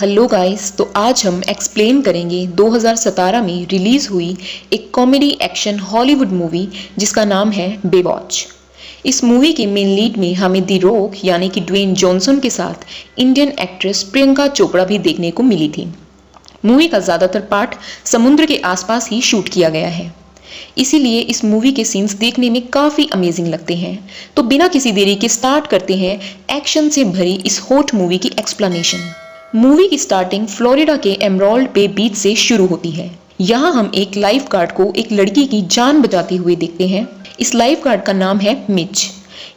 Hello guys, तो आज हम एक्सप्लेन करेंगे 2017 में रिलीज हुई एक कॉमेडी एक्शन हॉलीवुड मूवी जिसका नाम है बेवॉच। इस मूवी के मेन लीड में हमें दी रॉक यानी कि ड्वेन जॉनसन के साथ इंडियन एक्ट्रेस प्रियंका चोपड़ा भी देखने को मिली थी। मूवी का ज़्यादातर पार्ट समुद्र के आसपास ही शूट किया गया है, इसीलिए इस मूवी के सीन्स देखने में काफ़ी अमेजिंग लगते हैं। तो बिना किसी देरी के स्टार्ट करते हैं एक्शन से भरी इस हॉट मूवी की एक्सप्लेनेशन। मूवी की स्टार्टिंग फ्लोरिडा के एमराल्ड बे बीच से शुरू होती है। यहाँ हम एक लाइफ गार्ड को एक लड़की की जान बचाते हुए देखते हैं। इस लाइफ गार्ड का नाम है मिच।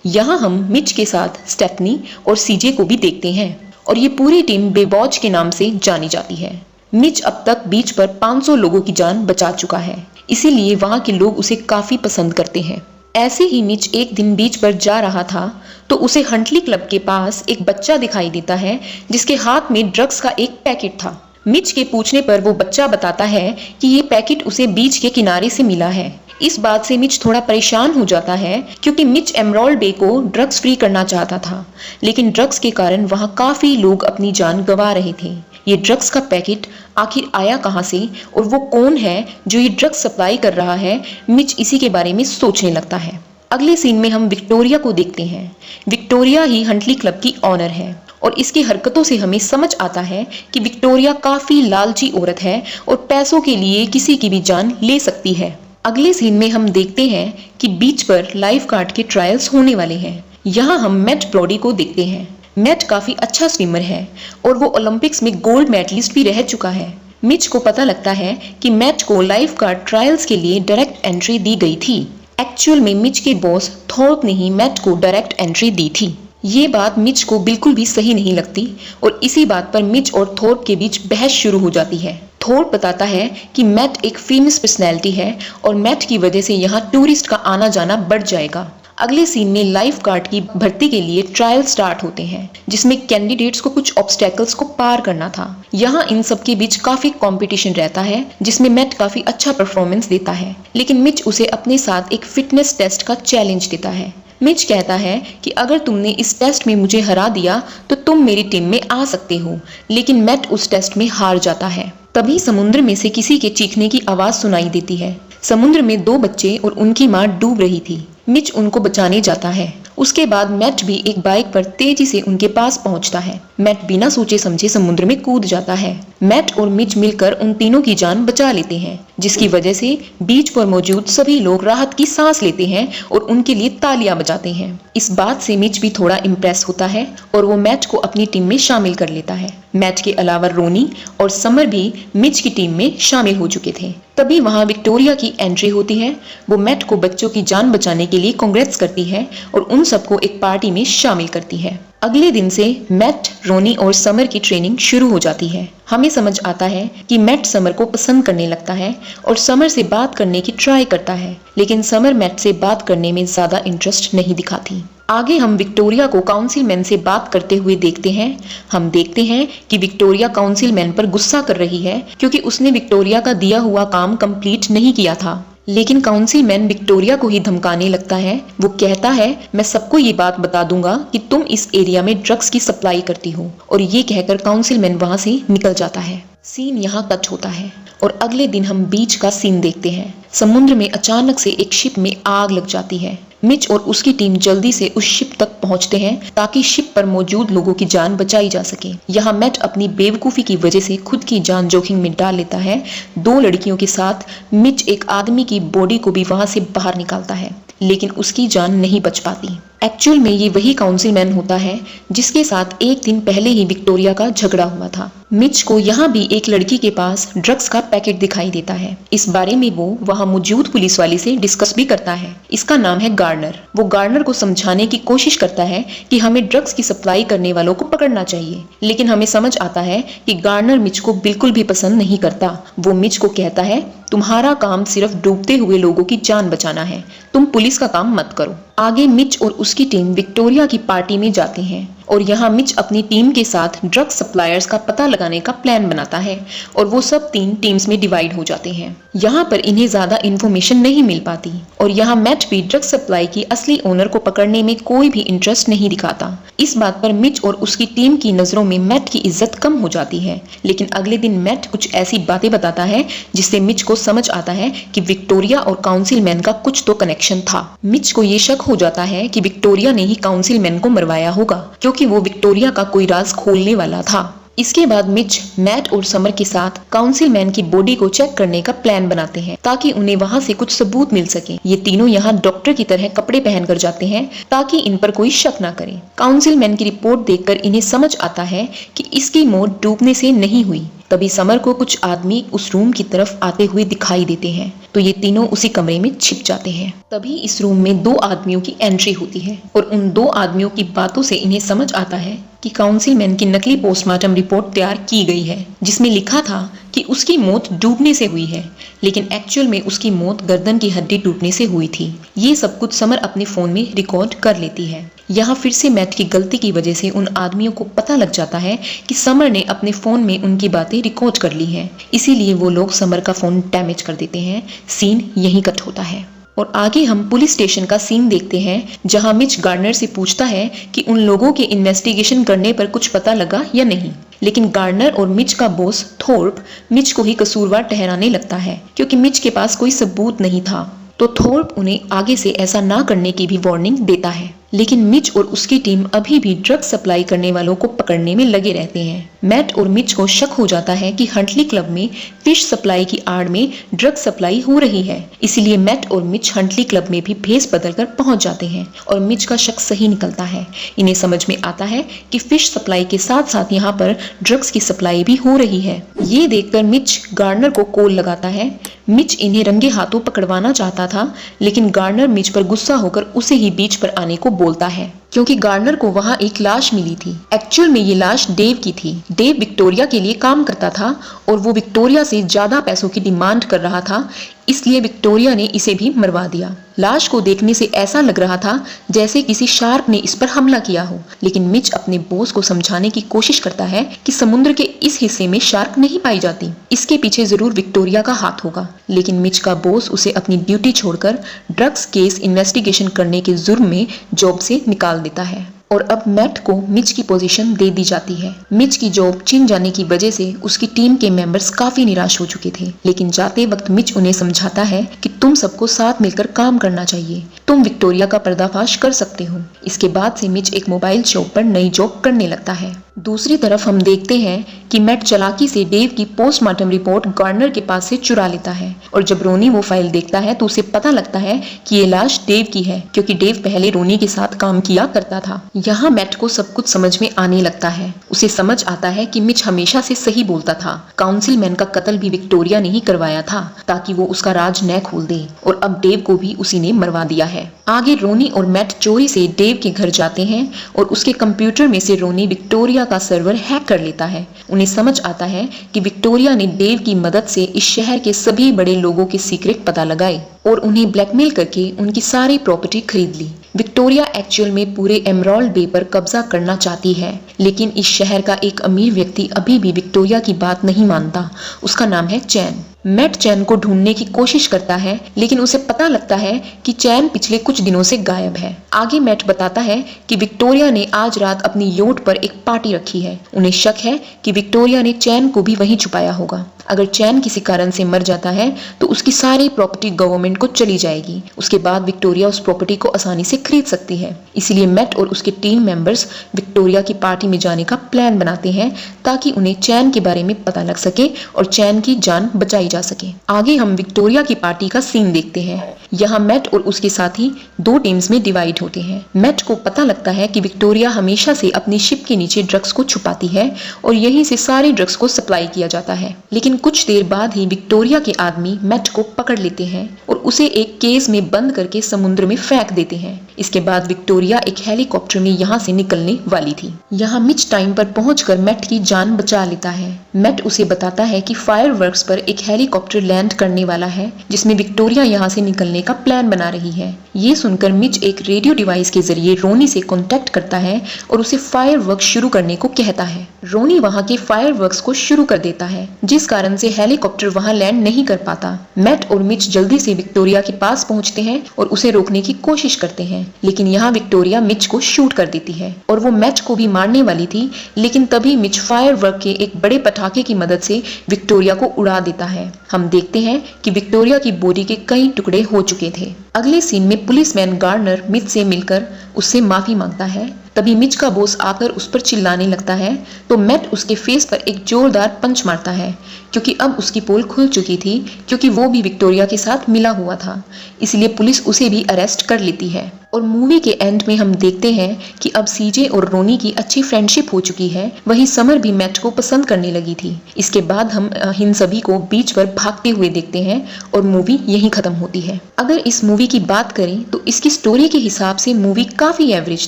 यहाँ हम मिच के साथ स्टेफनी और सीजे को भी देखते हैं और ये पूरी टीम बेवॉच के नाम से जानी जाती है। मिच अब तक बीच पर 500 लोगों की जान बचा चुका है, इसीलिए वहाँ के लोग उसे काफ़ी पसंद करते हैं। ऐसे ही मिच एक दिन बीच पर जा रहा था तो उसे हंटली क्लब के पास एक बच्चा दिखाई देता है जिसके हाथ में ड्रग्स का एक पैकेट था। मिच के पूछने पर वो बच्चा बताता है कि ये पैकेट उसे बीच के किनारे से मिला है। इस बात से मिच थोड़ा परेशान हो जाता है क्योंकि मिच एमराल्ड बे को ड्रग्स फ्री करना चाहता था, लेकिन ड्रग्स के कारण वहाँ काफ़ी लोग अपनी जान गंवा रहे थे। ये ड्रग्स का पैकेट आखिर आया कहाँ से और वो कौन है जो ये ड्रग्स सप्लाई कर रहा है, मिच इसी के बारे में सोचने लगता है। अगले सीन में हम विक्टोरिया को देखते हैं। विक्टोरिया ही हंटली क्लब की ऑनर है और इसकी हरकतों से हमें समझ आता है कि विक्टोरिया काफ़ी लालची औरत है और पैसों के लिए किसी की भी जान ले सकती है। अगले सीन में हम देखते हैं कि बीच पर लाइफ गार्ड के ट्रायल्स होने वाले हैं। यहाँ हम मैट ब्रॉडी को देखते हैं। मैट काफ़ी अच्छा स्विमर है और वो ओलंपिक्स में गोल्ड मेडलिस्ट भी रह चुका है। मिच को पता लगता है कि मैट को लाइफ गार्ड ट्रायल्स के लिए डायरेक्ट एंट्री दी गई थी। एक्चुअल में मिच के बॉस थॉर्प ने ही मैट को डायरेक्ट एंट्री दी थी। ये बात मिच को बिल्कुल भी सही नहीं लगती और इसी बात पर मिच और थॉर्प के बीच बहस शुरू हो जाती है। थॉर्प बताता है कि मैट एक फेमस पर्सनैलिटी है और मैट की वजह से यहाँ टूरिस्ट का आना जाना बढ़ जाएगा। अगले सीन में लाइफ गार्ड की भर्ती के लिए ट्रायल स्टार्ट होते हैं जिसमें कैंडिडेट्स को कुछ ऑब्स्टेकल्स को पार करना था। यहाँ इन सब के बीच काफी कंपटीशन रहता है जिसमें मैट काफी अच्छा परफॉर्मेंस देता है, लेकिन मिच उसे अपने साथ एक फिटनेस टेस्ट का चैलेंज देता है। मिच कहता है कि अगर तुमने इस टेस्ट में मुझे हरा दिया तो तुम मेरी टीम में आ सकते हो, लेकिन मैट उस टेस्ट में हार जाता है। तभी समुद्र में से किसी के चीखने की आवाज सुनाई देती है। समुद्र में 2 बच्चे और उनकी मां डूब रही थी। मिच उनको बचाने जाता है। उसके बाद मैट भी एक बाइक पर तेजी से उनके पास पहुंचता है। मैट बिना सोचे समझे समुद्र में कूद जाता है। मैट और मिच मिलकर उन तीनों की जान बचा लेते हैं, जिसकी वजह से बीच पर मौजूद सभी लोग राहत की सांस लेते हैं और उनके लिए तालियां बजाते हैं। इस बात से मिच भी थोड़ा इम्प्रेस होता है और वो मैट को अपनी टीम में शामिल कर लेता है। मैट के अलावा रोनी और समर भी मिच की टीम में शामिल हो चुके थे। तभी वहां विक्टोरिया की एंट्री होती है। वो मैट को बच्चों की जान बचाने के लिए कांग्रेस करती है और उन सबको एक पार्टी में शामिल करती है। अगले दिन से मैट, रोनी और समर की ट्रेनिंग शुरू हो जाती है। हमें समझ आता है कि मैट समर को पसंद करने लगता है और समर से बात करने की ट्राई करता है, लेकिन समर मैट से बात करने में ज्यादा इंटरेस्ट नहीं दिखाती। आगे हम विक्टोरिया को काउंसिलमैन से बात करते हुए देखते हैं। हम देखते हैं कि विक्टोरिया काउंसिलमैन पर गुस्सा कर रही है क्योंकि उसने विक्टोरिया का दिया हुआ काम कंप्लीट नहीं किया था, लेकिन काउंसिलमैन विक्टोरिया को ही धमकाने लगता है। वो कहता है, मैं सबको ये बात बता दूंगा कि तुम इस एरिया में ड्रग्स की सप्लाई करती हो, और ये कहकर काउंसिलमैन वहां से निकल जाता है। सीन यहाँ कट होता है और अगले दिन हम बीच का सीन देखते हैं। समुद्र में अचानक से एक शिप में आग लग जाती है। मिच और उसकी टीम जल्दी से उस शिप तक पहुंचते हैं ताकि शिप पर मौजूद लोगों की जान बचाई जा सके। यहाँ मैट अपनी बेवकूफ़ी की वजह से खुद की जान जोखिम में डाल लेता है। 2 लड़कियों के साथ मिच एक आदमी की बॉडी को भी वहां से बाहर निकालता है, लेकिन उसकी जान नहीं बच पाती। एक्चुअल में ये वही काउंसिलमैन होता है जिसके साथ एक दिन पहले ही विक्टोरिया का झगड़ा हुआ था। मिच को यहाँ भी एक लड़की के पास ड्रग्स का पैकेट दिखाई देता है। इस बारे में वो वहाँ मौजूद पुलिस वाले से डिस्कस भी करता है। इसका नाम है गार्डनर। वो गार्डनर को समझाने की कोशिश करता है कि हमें ड्रग्स की सप्लाई करने वालों को पकड़ना चाहिए, लेकिन हमें समझ आता है कि गार्डनर मिच को बिल्कुल भी पसंद नहीं करता। वो मिच को कहता है, तुम्हारा काम सिर्फ डूबते हुए लोगों की जान बचाना है, तुम पुलिस का काम मत करो। आगे मिच और उसकी टीम विक्टोरिया की पार्टी में जाते हैं और यहाँ मिच अपनी टीम के साथ ड्रग सप्लायर्स का पता लगाने का प्लान बनाता है और वो सब 3 टीम्स में डिवाइड हो जाते हैं। यहाँ पर इन्हें ज्यादा इन्फॉर्मेशन नहीं मिल पाती और यहाँ मैट भी ड्रग सप्लाई की असली ओनर को पकड़ने में कोई भी इंटरेस्ट नहीं दिखाता। इस बात पर मिच और उसकी टीम की नजरों में मैट की इज्जत कम हो जाती है। लेकिन अगले दिन मैट कुछ ऐसी बातें बताता है जिससे मिच को समझ आता है कि विक्टोरिया और काउंसिलमैन का कुछ तो कनेक्शन था। मिच को ये शक हो जाता है कि विक्टोरिया ने ही काउंसिलमैन को मरवाया होगा, क्योंकि वो विक्टोरिया का कोई राज खोलने वाला था। इसके बाद मिच मैट और समर के साथ काउंसिलमैन की बॉडी को चेक करने का प्लान बनाते हैं ताकि उन्हें वहां से कुछ सबूत मिल सके। ये तीनों यहाँ डॉक्टर की तरह कपड़े पहनकर जाते हैं ताकि इन पर कोई शक ना करे। काउंसिलमैन की रिपोर्ट देखकर इन्हें समझ आता है कि इसकी मौत डूबने से नहीं हुई। तभी समर को कुछ आदमी उस रूम की तरफ आते हुए दिखाई देते हैं, तो ये तीनों उसी कमरे में छिप जाते हैं। तभी इस रूम में 2 आदमियों की एंट्री होती है और उन 2 आदमियों की बातों से इन्हें समझ आता है कि काउंसिलमैन की नकली पोस्टमार्टम रिपोर्ट तैयार की गई है जिसमें लिखा था कि उसकी मौत डूबने से हुई है, लेकिन एक्चुअल में उसकी मौत गर्दन की हड्डी टूटने से हुई थी। ये सब कुछ समर अपने फोन में रिकॉर्ड कर लेती है। यहाँ फिर से मैट की गलती की वजह से उन आदमियों को पता लग जाता है कि समर ने अपने फोन में उनकी बातें रिकॉर्ड कर ली हैं, इसीलिए वो लोग समर का फोन डैमेज कर देते हैं। सीन यहीं कट होता है और आगे हम पुलिस स्टेशन का सीन देखते हैं जहां मिच गार्डनर से पूछता है कि उन लोगों के इन्वेस्टिगेशन करने पर कुछ पता लगा या नहीं। लेकिन गार्डनर और मिच का बॉस थोर्प मिच को ही कसूरवार ठहराने लगता है क्योंकि मिच के पास कोई सबूत नहीं था। तो थोर्प उन्हें आगे से ऐसा ना करने की भी वार्निंग देता है। लेकिन मिच और उसकी टीम अभी भी ड्रग सप्लाई करने वालों को पकड़ने में लगे रहते हैं। मैट और मिच को शक हो जाता है कि हंटली क्लब में फिश सप्लाई की आड़ में ड्रग सप्लाई हो रही है, इसीलिए मैट और मिच हंटली क्लब में भी भेस बदलकर पहुंच जाते हैं और मिच का शक सही निकलता है। इन्हें समझ में आता है कि फिश सप्लाई के साथ साथ यहाँ पर ड्रग्स की सप्लाई भी हो रही है। ये देखकर मिच गार्डनर को कॉल लगाता है। मिच इन्हें रंगे हाथों पकड़वाना चाहता था, लेकिन गार्डनर मिच पर गुस्सा होकर उसे ही बीच पर आने को बोलता है क्योंकि गार्डनर को वहां एक लाश मिली थी। एक्चुअल में ये लाश डेव की थी। डेव विक्टोरिया के लिए काम करता था और वो विक्टोरिया से ज्यादा पैसों की डिमांड कर रहा था, इसलिए विक्टोरिया ने इसे भी मरवा दिया। लाश को देखने से ऐसा लग रहा था जैसे किसी शार्क ने इस पर हमला किया हो। लेकिन मिच अपने बॉस को समझाने की कोशिश करता है कि समुद्र के इस हिस्से में शार्क नहीं पाई जाती, इसके पीछे जरूर विक्टोरिया का हाथ होगा। लेकिन मिच का बॉस उसे अपनी ड्यूटी छोड़कर ड्रग्स केस इन्वेस्टिगेशन करने के जुर्म में जॉब से निकाल देता है और अब मैट को मिच की पोजीशन दे दी जाती है। मिच की जॉब छिन जाने की वजह से उसकी टीम के मेंबर्स काफी निराश हो चुके थे, लेकिन जाते वक्त मिच उन्हें समझाता है कि तुम सबको साथ मिलकर काम करना चाहिए, तुम विक्टोरिया का पर्दाफाश कर सकते हो। इसके बाद से मिच एक मोबाइल शॉप पर नई जॉब करने लगता है। दूसरी तरफ हम देखते हैं कि मैट चालाकी से डेव की पोस्टमार्टम रिपोर्ट गार्डनर के पास से चुरा लेता है और जब रोनी वो फाइल देखता है तो उसे पता लगता है कि ये लाश डेव की है, क्योंकि डेव पहले रोनी के साथ काम किया करता था। यहाँ मैट को सब कुछ समझ में आने लगता है। उसे समझ आता है कि मिच हमेशा से सही बोलता था। काउंसिलमैन का कत्ल भी विक्टोरिया ने ही करवाया था ताकि वो उसका राज न खोल दे, और अब डेव को भी उसी ने मरवा दिया है। आगे रोनी और मैट चोरी से डेव के घर जाते हैं और उसके कंप्यूटर में से रोनी विक्टोरिया का सर्वर हैक कर लेता है। उन्हें समझ आता है कि विक्टोरिया ने डेव की मदद से इस शहर के सभी बड़े लोगों के सीक्रेट पता लगाए और उन्हें ब्लैकमेल करके उनकी सारी प्रॉपर्टी खरीद ली। विक्टोरिया एक्चुअल में पूरे एमराल्ड बे पर कब्जा करना चाहती है, लेकिन इस शहर का एक अमीर व्यक्ति अभी भी विक्टोरिया की बात नहीं मानता। उसका नाम है चैन। मैट चैन को ढूंढने की कोशिश करता है, लेकिन उसे पता लगता है कि चैन पिछले कुछ दिनों से गायब है। आगे मैट बताता है कि विक्टोरिया ने आज रात अपनी योट पर एक पार्टी रखी है। उन्हें शक है कि विक्टोरिया ने चैन को भी वहीं छुपाया होगा। अगर चैन किसी कारण से मर जाता है तो उसकी सारी प्रॉपर्टी गवर्नमेंट को चली जाएगी। उसके बाद विक्टोरिया उस प्रॉपर्टी को आसानी से खरीद सकती है। इसीलिए मैट और उसके टीम मेंबर्स विक्टोरिया की पार्टी में जाने का प्लान बनाते हैं ताकि उन्हें चैन के बारे में पता लग सके और चैन की जान बचाई जा सके। आगे हम विक्टोरिया की पार्टी का सीन देखते हैं। यहाँ मैट और उसके साथी 2 टीम्स में डिवाइड होते हैं। मैट को पता लगता है कि विक्टोरिया हमेशा से अपनी शिप के नीचे ड्रग्स को छुपाती है और यहीं से सारे ड्रग्स को सप्लाई किया जाता है। लेकिन कुछ देर बाद ही विक्टोरिया के आदमी मैट को पकड़ लेते हैं और उसे एक केस में बंद करके समुद्र में फेंक देते हैं। इसके बाद विक्टोरिया एक हेलीकॉप्टर में यहाँ से निकलने वाली थी। यहाँ मिच टाइम पर पहुंचकर मैट की जान बचा लेता है। मैट उसे बताता है कि फायरवर्क्स पर एक हेलीकॉप्टर लैंड करने वाला है जिसमें विक्टोरिया यहाँ से निकलने का प्लान बना रही है। ये सुनकर मिच एक रेडियो डिवाइस के जरिए रोनी से कांटेक्ट करता है और उसे फायरवर्क्स शुरू करने को कहता है। रोनी वहां के फायरवर्क्स को शुरू कर देता है, जिस कारण से हेलीकॉप्टर वहां लैंड नहीं कर पाता। मैट और मिच जल्दी से विक्टोरिया के पास पहुंचते हैं और उसे रोकने की कोशिश करते हैं, लेकिन यहाँ विक्टोरिया मिच को शूट कर देती है और वो मैट को भी मारने वाली थी, लेकिन तभी मिच फायरवर्क के एक बड़े पटाखे की मदद से विक्टोरिया को उड़ा देता है। हम देखते हैं कि विक्टोरिया की बॉडी के कई टुकड़े हो चुके थे। अगले सीन में पुलिसमैन गार्डनर मिच से मिलकर उससे माफी मांगता है। तभी मिच का बॉस आकर उस पर चिल्लाने लगता है, तो मैट उसके फेस पर एक जोरदार पंच मारता है, क्योंकि अब उसकी पोल खुल चुकी थी, क्योंकि वो भी विक्टोरिया के साथ मिला हुआ था। इसलिए पुलिस उसे भी अरेस्ट कर लेती है। और मूवी के एंड में हम देखते हैं कि अब सीजे और रोनी की अच्छी फ्रेंडशिप हो चुकी है। वहीं समर भी मैट को पसंद करने लगी थी। इसके बाद हम इन सभी को बीच पर भागते हुए देखते हैं और मूवी यहीं खत्म होती है। अगर इस मूवी की बात करें तो इसकी स्टोरी के हिसाब से मूवी काफी एवरेज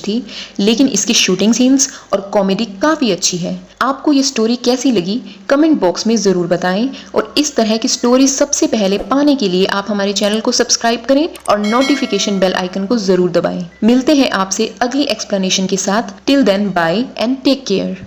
थी, लेकिन इसकी शूटिंग सीन्स और कॉमेडी काफी अच्छी है। आपको ये स्टोरी कैसी लगी कमेंट बॉक्स में जरूर बताएं, और इस तरह की स्टोरी सबसे पहले पाने के लिए आप हमारे चैनल को सब्सक्राइब करें और नोटिफिकेशन बेल आइकन को जरूर दबाएं। मिलते हैं आपसे अगली एक्सप्लेनेशन के साथ। Till then bye and take care.